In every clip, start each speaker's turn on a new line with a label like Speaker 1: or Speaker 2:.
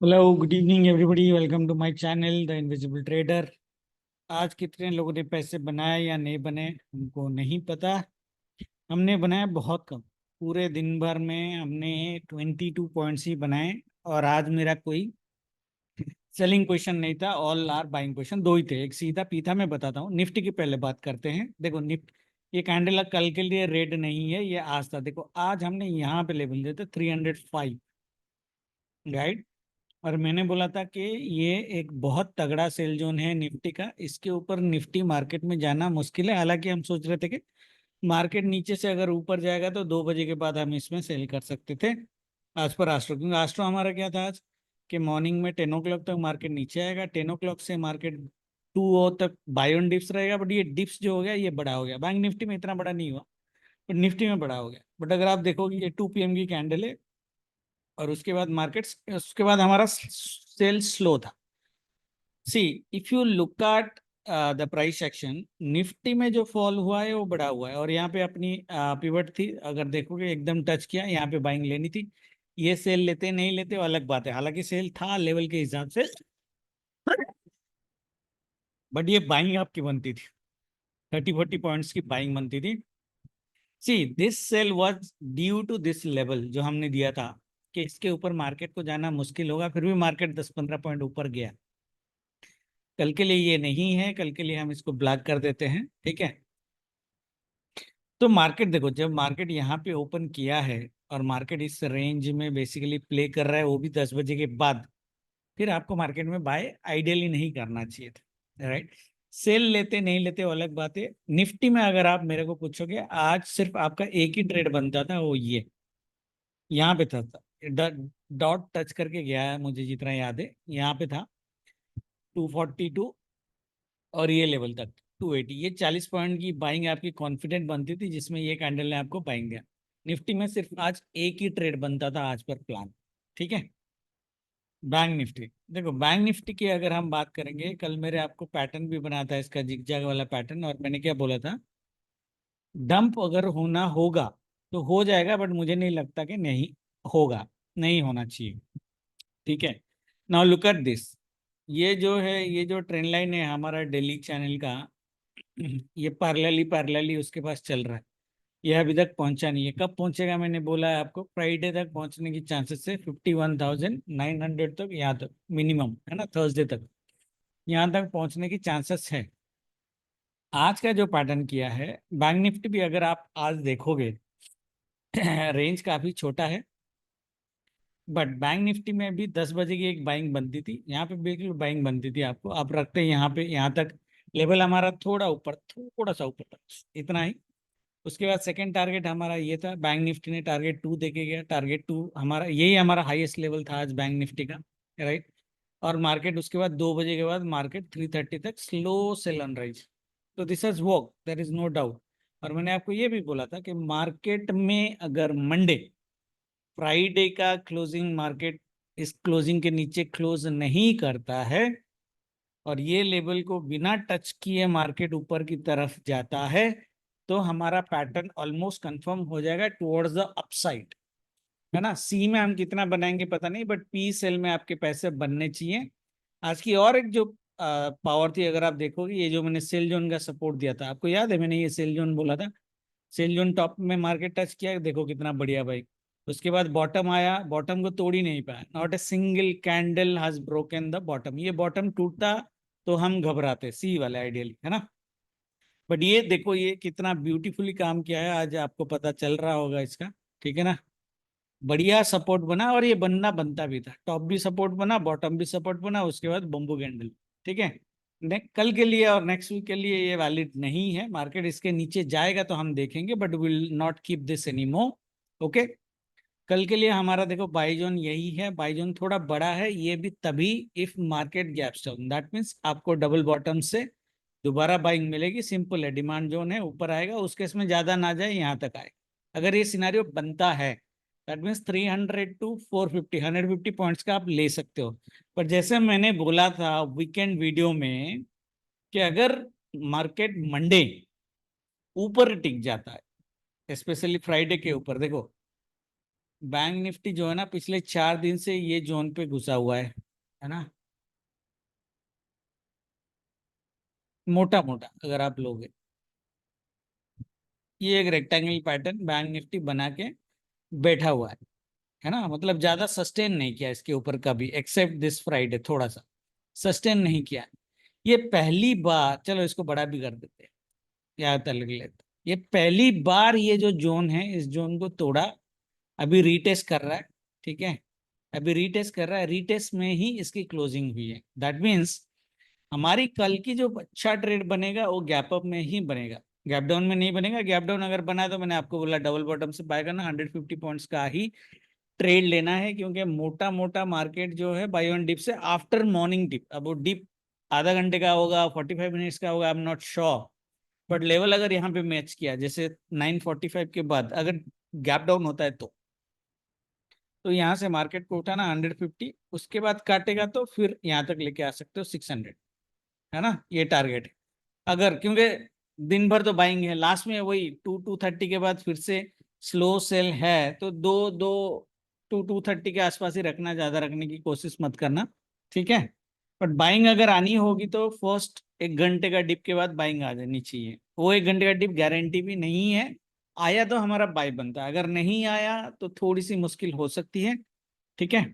Speaker 1: Hello good evening everybody, welcome to my channel the invisible trader. आज कितने लोगों ने पैसे बनाए या नहीं बने हमको नहीं पता। हमने बनाया बहुत कम। पूरे दिन भर में हमने 22 पॉइंट्स ही बनाए। और आज मेरा कोई सेलिंग क्वेश्चन नहीं था, ऑल आर बाइंग क्वेश्चन दो ही थे। एक सीधा पीथा मैं बताता हूँ। निफ्टी की पहले बात करते हैं। देखो निफ्ट, ये कैंडल कल के लिए रेड नहीं है, ये आज था। देखो आज हमने यहाँ पे लेवल दिया था 305, राइट। और मैंने बोला था कि ये एक बहुत तगड़ा सेल जोन है निफ्टी का, इसके ऊपर निफ्टी मार्केट में जाना मुश्किल है। हालांकि हम सोच रहे थे कि मार्केट नीचे से अगर ऊपर जाएगा तो 2 बजे के बाद हम इसमें सेल कर सकते थे आज पर आस्ट्रो। क्योंकि आस्ट्रो हमारा क्या था आज कि मॉर्निंग में 10 ओ क्लॉक तक मार्केट नीचे आएगा, 10 ओ क्लॉक से मार्केट 2 ओ तक बाय ऑन डिप्स रहेगा। बट ये डिप्स जो हो गया ये बड़ा हो गया। बैंक निफ्टी में इतना बड़ा नहीं हुआ, बट निफ्टी में बड़ा हो गया। बट अगर आप देखोगे ये 2 PM की कैंडल है और उसके बाद मार्केट्स, उसके बाद हमारा सेल स्लो था। See, if you look at the price action, Nifty में जो फॉल हुआ है वो बड़ा हुआ है। और यहाँ पे अपनी पिवट थी, अगर देखोगे एकदम टच किया, यहाँ पे बाइंग लेनी थी। ये सेल लेते नहीं लेते वो अलग बात है। हालांकि सेल था लेवल के हिसाब से, बट ये बाइंग आपकी बनती थी, 30-40 पॉइंट्स की बाइंग बनती थी। See, this sell was due to this level जो हमने दिया था कि इसके ऊपर मार्केट को जाना मुश्किल होगा। फिर भी मार्केट 10-15 पॉइंट ऊपर गया। कल के लिए ये नहीं है, कल के लिए हम इसको ब्लॉक कर देते हैं, ठीक है। तो मार्केट देखो, जब मार्केट यहाँ पे ओपन किया है और मार्केट इस रेंज में बेसिकली प्ले कर रहा है, वो भी 10 बजे के बाद, फिर आपको मार्केट में बाय आइडियली नहीं करना चाहिए था, राइट। सेल लेते नहीं लेते वो अलग बात है। निफ्टी में अगर आप मेरे को पूछोगे, आज सिर्फ आपका एक ही ट्रेड बनता था, वो ये यहाँ पे था। डॉट टच करके गया है, मुझे जितना याद है यहाँ पे था 242, और ये लेवल तक 280। ये 40 पॉइंट की बाइंग आपकी कॉन्फिडेंट बनती थी, जिसमें ये कैंडल ने आपको बाइंग दिया। निफ्टी में सिर्फ आज एक ही ट्रेड बनता था आज पर प्लान, ठीक है। बैंक निफ्टी, देखो बैंक निफ्टी की अगर हम बात करेंगे, कल मेरे आपको पैटर्न भी बनाया था इसका, जिगजैग वाला पैटर्न। और मैंने क्या बोला था, डंप अगर होना होगा तो हो जाएगा, बट मुझे नहीं लगता कि नहीं होगा, नहीं होना चाहिए, ठीक है। नाउ लुक एट दिस, ये जो है, ये जो ट्रेंड लाइन है हमारा डेली चैनल का, ये पैरेलली पैरेलली उसके पास चल रहा है। ये अभी तक पहुंचा नहीं है। कब पहुंचेगा, मैंने बोला है आपको, फ्राइडे तक पहुंचने की चांसेस है, 51,900 तक, यहाँ तक मिनिमम है ना, थर्सडे तक यहाँ तक पहुंचने की चांसेस है। आज का जो पैटर्न किया है बैंक निफ्टी भी, अगर आप आज देखोगे रेंज काफी छोटा है। बट बैंक निफ्टी में भी 10 बजे की एक बाइंग बनती थी, यहाँ पे बिल्कुल बाइंग बनती थी। आपको आप रखते हैं यहाँ पे, यहाँ तक लेवल हमारा थोड़ा ऊपर, थोड़ा सा ऊपर, इतना ही। उसके बाद सेकंड टारगेट हमारा ये था, बैंक निफ्टी ने टारगेट 2 देके गया। टारगेट 2 हमारा, यही हमारा हाईएस्ट लेवल था आज बैंक निफ्टी का, राइट। और मार्केट उसके बाद 2 बजे के बाद मार्केट 330 तक स्लो सेल ऑन राइज। तो this is work, there is no doubt. और मैंने आपको ये भी बोला था कि मार्केट में अगर मंडे, फ्राइडे का क्लोजिंग मार्केट इस क्लोजिंग के नीचे क्लोज नहीं करता है और ये लेवल को बिना टच किए मार्केट ऊपर की तरफ जाता है, तो हमारा पैटर्न ऑलमोस्ट कंफर्म हो जाएगा टुवर्ड्स द अपसाइड, है ना। सी में हम कितना बनाएंगे पता नहीं, बट पी सेल में आपके पैसे बनने चाहिए। आज की और एक जो पावर थी, अगर आप देखोगे, ये जो मैंने सेल जोन का सपोर्ट दिया था, आपको याद है मैंने ये सेल जोन बोला था। सेल जोन टॉप में मार्केट टच किया, देखो कितना बढ़िया भाई। उसके बाद बॉटम आया, बॉटम को तोड़ ही नहीं पाया। Not a single candle has broken the bottom. ये बॉटम टूटता तो हम घबराते, सी वाले आइडियली, है ना। बट ये देखो ये कितना ब्यूटीफुली काम किया है, आज आपको पता चल रहा होगा इसका, ठीक है ना। बढ़िया सपोर्ट बना, और ये बनना बनता भी था। टॉप भी सपोर्ट बना, बॉटम भी सपोर्ट बना, उसके बाद बम्बू कैंडल, ठीक है। कल के लिए और नेक्स्ट वीक के लिए ये वैलिड नहीं है। मार्केट इसके नीचे जाएगा तो हम देखेंगे, but will not keep this anymore, okay. कल के लिए हमारा देखो बाई जोन यही है। बाई जोन थोड़ा बड़ा है, ये भी तभी if market gaps down, that means आपको डबल बॉटम से दोबारा बाइंग मिलेगी। सिंपल है, डिमांड जोन है, ऊपर आएगा, उस केस में ज्यादा ना जाए, यहाँ तक आए। अगर ये सिनारियो बनता है, दैट मीन्स 300 to 450, 150 पॉइंट्स का आप ले सकते हो। पर जैसे मैंने बोला था वीकेंड वीडियो में कि अगर मार्केट मंडे ऊपर टिक जाता है, स्पेशली फ्राइडे के ऊपर, देखो बैंक निफ्टी जो है ना पिछले 4 दिन से ये जोन पे घुसा हुआ है ना, मोटा मोटा अगर आप लोगे, ये एक रेक्टेंगल पैटर्न बैंक निफ्टी बना के बैठा हुआ है ना, मतलब ज्यादा सस्टेन नहीं किया इसके ऊपर कभी, एक्सेप्ट दिस फ्राइडे थोड़ा सा सस्टेन नहीं किया। ये पहली बार, चलो इसको बड़ा भी कर देते हैं, या तक लेते, ये पहली बार ये जो जोन है इस जोन को तोड़ा, अभी रीटेस्ट कर रहा है। ठीक है, अभी रीटेस्ट कर रहा है, रीटेस्ट में ही इसकी क्लोजिंग हुई है। दैट मीन्स हमारी कल की जो अच्छा ट्रेड बनेगा वो गैप अप में ही बनेगा, गैप डाउन में नहीं बनेगा। गैप डाउन अगर बना तो मैंने आपको बोला डबल बॉटम से बाय करना, 150 पॉइंट्स का ही ट्रेड लेना है, क्योंकि मोटा मोटा मार्केट जो है बाय ऑन डिप से आफ्टर मॉर्निंग डिप, अब वो डिप आधा घंटे का होगा 45 मिनट्स का होगा, I am not sure, but level अगर यहाँ पे मैच किया जैसे 9:45 के बाद अगर गैप डाउन होता है तो यहाँ से मार्केट को उठाना 150, उसके बाद काटेगा तो फिर यहाँ तक लेके आ सकते हो 600, है ना, ये टारगेट है। अगर क्योंकि दिन भर तो बाइंग है, लास्ट में वही 2:30 के बाद फिर से स्लो सेल है, तो 2:30 के आसपास ही रखना, ज्यादा रखने की कोशिश मत करना। ठीक है, बट बाइंग अगर आनी होगी तो फर्स्ट 1 घंटे का डिप के बाद बाइंग आ जानी चाहिए। वो 1 घंटे का डिप गारंटी भी नहीं है, आया तो हमारा बाय बनता है, अगर नहीं आया तो थोड़ी सी मुश्किल हो सकती है। ठीक है,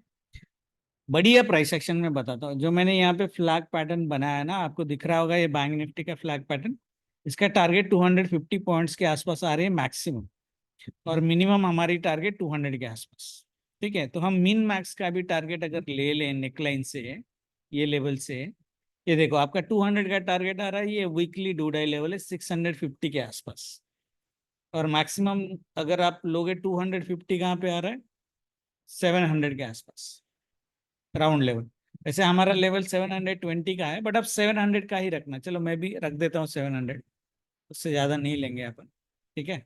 Speaker 1: बढ़िया प्राइस एक्शन में बताता हूँ, जो मैंने यहाँ पे फ्लैग पैटर्न बनाया है ना, आपको दिख रहा होगा ये बैंक निफ्टी का फ्लैग पैटर्न, इसका टारगेट 250 पॉइंट्स के आसपास आ रहे हैं मैक्सिमम, और मिनिमम हमारी टारगेट 200 के आसपास। ठीक है, तो हम मिन मैक्स का भी टारगेट अगर ले लें नेकलाइन से, ये लेवल से, ये देखो आपका 200 का टारगेट आ रहा है, ये वीकली डूडाई लेवल है 650 के आसपास, और मैक्सिमम अगर आप लोगे 250 कहाँ पे आ रहा है, 700 के आसपास राउंड लेवल। वैसे हमारा लेवल 720 का है, बट अब 700 का ही रखना, चलो मैं भी रख देता हूँ 700, उससे ज़्यादा नहीं लेंगे अपन। ठीक है,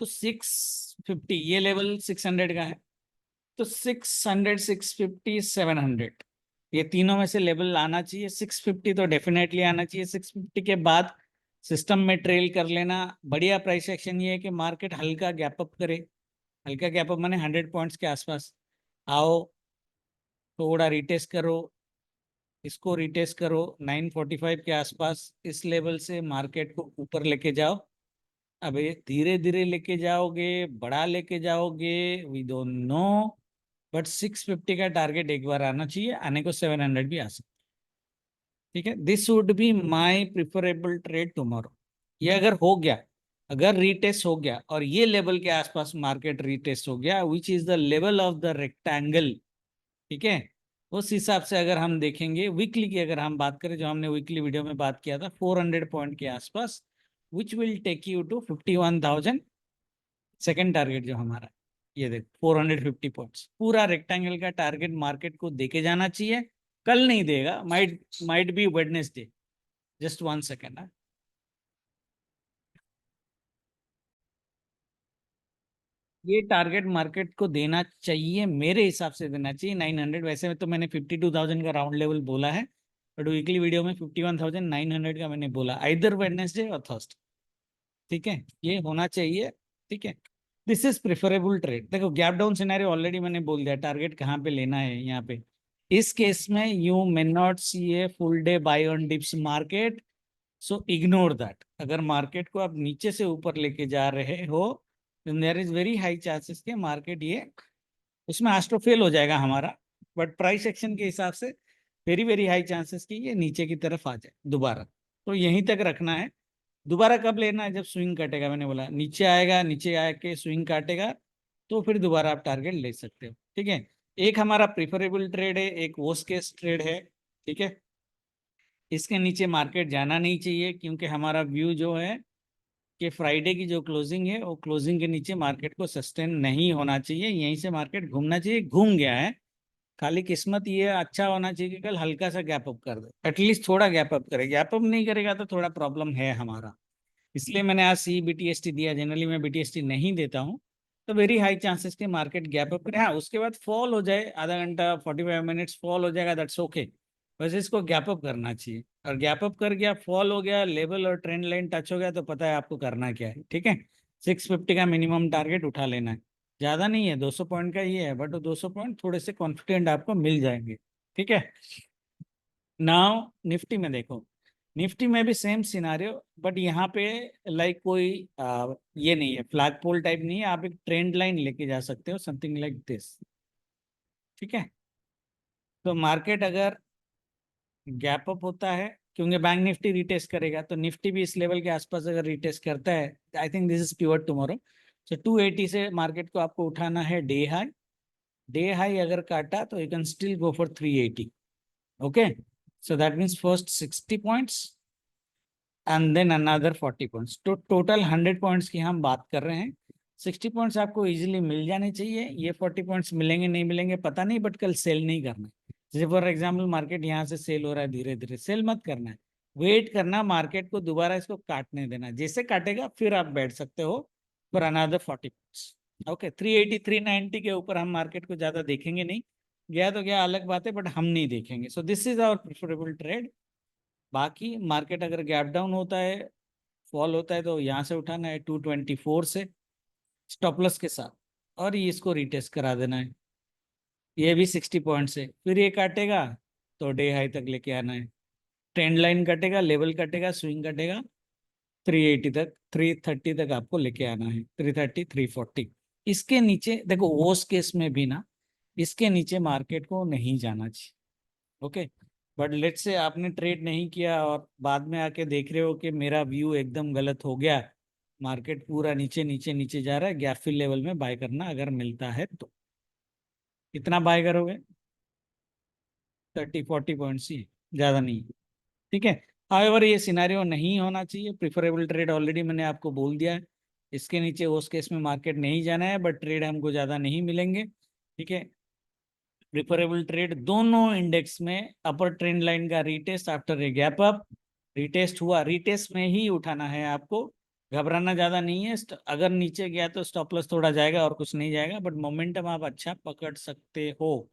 Speaker 1: तो 650 ये लेवल 600 का है, तो 600, 650, 700, ये तीनों में से लेवल आना चाहिए। 650 तो डेफिनेटली आना चाहिए, 650 के बाद सिस्टम में ट्रेल कर लेना। बढ़िया प्राइस एक्शन ये है कि मार्केट हल्का गैप अप करे, हल्का गैप अप माने 100 पॉइंट्स के आसपास आओ, थोड़ा रिटेस्ट करो, इसको रिटेस्ट करो 945 के आसपास, इस लेवल से मार्केट को ऊपर लेके जाओ। अब ये धीरे धीरे लेके जाओगे, बड़ा लेके जाओगे, वी डोंट नो, बट 650 का टारगेट एक बार आना चाहिए, आने को 700 भी आ सकता है। ठीक है, this would be my preferable trade tomorrow. ये अगर हो गया, अगर रीटेस्ट हो गया और ये लेवल के आसपास मार्केट रीटेस्ट हो गया, which is the level of the rectangle, ठीक है, उस हिसाब से अगर हम देखेंगे वीकली की, अगर हम बात करें जो हमने वीकली वीडियो में बात किया था 400 पॉइंट के आसपास, which will take you to 51,000, second target जो हमारा है, ये देखो 450 पॉइंट्स, पूरा रेक्टेंगल का टारगेट मार्केट को देके जाना चाहिए। कल नहीं देगा, might be Wednesday, just 1 second. ये टारगेट मार्केट को देना चाहिए, मेरे हिसाब से देना चाहिए 900। वैसे में तो मैंने 52,000 का राउंड लेवल बोला है, बट वीकली वीडियो में 51,900 का मैंने बोला, आइदर वेडनेसडे और थर्सडे। ठीक है, ये होना चाहिए। ठीक है, दिस इज प्रेफरेबल ट्रेड। देखो गैप डाउन सिनेरियो ऑलरेडी मैंने बोल दिया, टारगेट कहाँ पे लेना है यहाँ पे। इस केस में you may not see a full day buy on dips market, so ignore that. अगर मार्केट को आप नीचे से ऊपर लेके जा रहे हो, there is very high chances के मार्केट ये उसमें आस्ट्रो फेल हो जाएगा हमारा, बट प्राइस एक्शन के हिसाब से वेरी वेरी हाई चांसेस की ये नीचे की तरफ आ जाए दोबारा। तो यहीं तक रखना है। दोबारा कब लेना है, जब स्विंग काटेगा, मैंने बोला नीचे आएगा, नीचे आके स्विंग काटेगा तो फिर दोबारा आप टारगेट ले सकते हो। ठीक है, एक हमारा प्रिफरेबल ट्रेड है, एक वर्स्ट केस ट्रेड है। ठीक है, इसके नीचे मार्केट जाना नहीं चाहिए, क्योंकि हमारा व्यू जो है कि फ्राइडे की जो क्लोजिंग है वो क्लोजिंग के नीचे मार्केट को सस्टेन नहीं होना चाहिए, यहीं से मार्केट घूमना चाहिए, घूम गया है। खाली किस्मत ये अच्छा होना चाहिए कि कल हल्का सा गैप अप कर दे, एटलीस्ट थोड़ा गैप अप करे, गैप अप नहीं करेगा तो थोड़ा प्रॉब्लम है हमारा। इसलिए मैंने आज सी BTST दिया, जनरली मैं BTST नहीं देता हूँ। तो वेरी हाई चांसेस के मार्केट गैप अप करे, हाँ उसके बाद फॉल हो जाए, आधा घंटा 45 मिनट्स फॉल हो जाएगा, दैट्स ओके। वैसे इसको गैप अप करना चाहिए, और गैप अप कर गया, फॉल हो गया, लेवल और ट्रेंड लाइन टच हो गया, तो पता है आपको करना क्या है। ठीक है, 650 का मिनिमम टारगेट उठा लेना है। ज्यादा नहीं है, 200 पॉइंट का ही है, बट वो 200 पॉइंट थोड़े से कॉन्फिडेंट आपको मिल जाएंगे। ठीक है। नाउ निफ्टी में देखो, निफ्टी में भी सेम सिनारियो, बट यहाँ पे लाइक कोई ये नहीं है, फ्लैग पोल टाइप नहीं है, आप एक ट्रेंड लाइन लेके जा सकते हो, समथिंग लाइक दिस। ठीक है। तो मार्केट अगर गैप अप होता है, क्योंकि बैंक निफ्टी रिटेस्ट करेगा, तो निफ्टी भी इस लेवल के आसपास अगर रिटेस्ट करता है, I think this is pivot tomorrow. So 280 से मार्केट को आपको उठाना है डे हाई। डे हाई अगर काटा तो you can still go for 380। Okay, so that means first 60 points and then another 40 points, तो टोटल 100 पॉइंट्स की हम बात कर रहे हैं। 60 पॉइंट्स आपको इजीली मिल जाने चाहिए, ये 40 पॉइंट्स मिलेंगे नहीं मिलेंगे पता नहीं, बट कल सेल नहीं करना है। जैसे फॉर एग्जाम्पल मार्केट यहाँ से सेल हो रहा है, धीरे धीरे सेल मत करना है, वेट करना, मार्केट को दोबारा इसको काटने देना, जैसे काटेगा फिर आप बैठ सकते हो फॉर अनदर 40 पॉइंट्स। ओके, 380 390 के ऊपर हम मार्केट को ज्यादा देखेंगे नहीं, गया तो गया अलग बात है, बट हम नहीं देखेंगे। So this is our preferable trade. बाकी मार्केट अगर गैप डाउन होता है, फॉल होता है, तो यहाँ से उठाना है 224 से स्टॉप लॉस के साथ, और ये इसको रिटेस्ट करा देना है, ये भी 60 पॉइंट से, फिर ये काटेगा तो डे हाई तक लेके आना है, ट्रेंड लाइन कटेगा, लेवल कटेगा, स्विंग कटेगा, 380 तक, 330 तक आपको लेके आना है, 330 340। इसके नीचे देखो, वोस केस में भी ना, इसके नीचे मार्केट को नहीं जाना चाहिए। ओके, बट लेट्स से आपने ट्रेड नहीं किया और बाद में आके देख रहे हो कि मेरा व्यू एकदम गलत हो गया, मार्केट पूरा नीचे नीचे नीचे जा रहा है, गैप फिल लेवल में बाय करना अगर मिलता है तो। कितना बाय करोगे? 30-40 पॉइंट्स ही, ज़्यादा नहीं। ठीक है। हाउएवर ये सिनारियो नहीं होना चाहिए, प्रिफरेबल ट्रेड ऑलरेडी मैंने आपको बोल दिया है, इसके नीचे उस केस में मार्केट नहीं जाना है, बट ट्रेड हमको ज़्यादा नहीं मिलेंगे। ठीक है। प्रिफरेबल ट्रेड दोनों इंडेक्स में अपर ट्रेंड लाइन का retest after a gap up, retest हुआ, रीटेस्ट में ही उठाना है आपको, घबराना ज़्यादा नहीं है। अगर नीचे गया तो स्टॉप लॉस थोड़ा जाएगा और कुछ नहीं जाएगा, बट मोमेंटम आप अच्छा पकड़ सकते हो।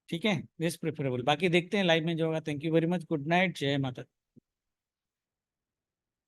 Speaker 1: ठीक है, दिस प्रेफरेबल। बाकी देखते हैं लाइव में जो होगा। Thank you very much, good night, जय माता।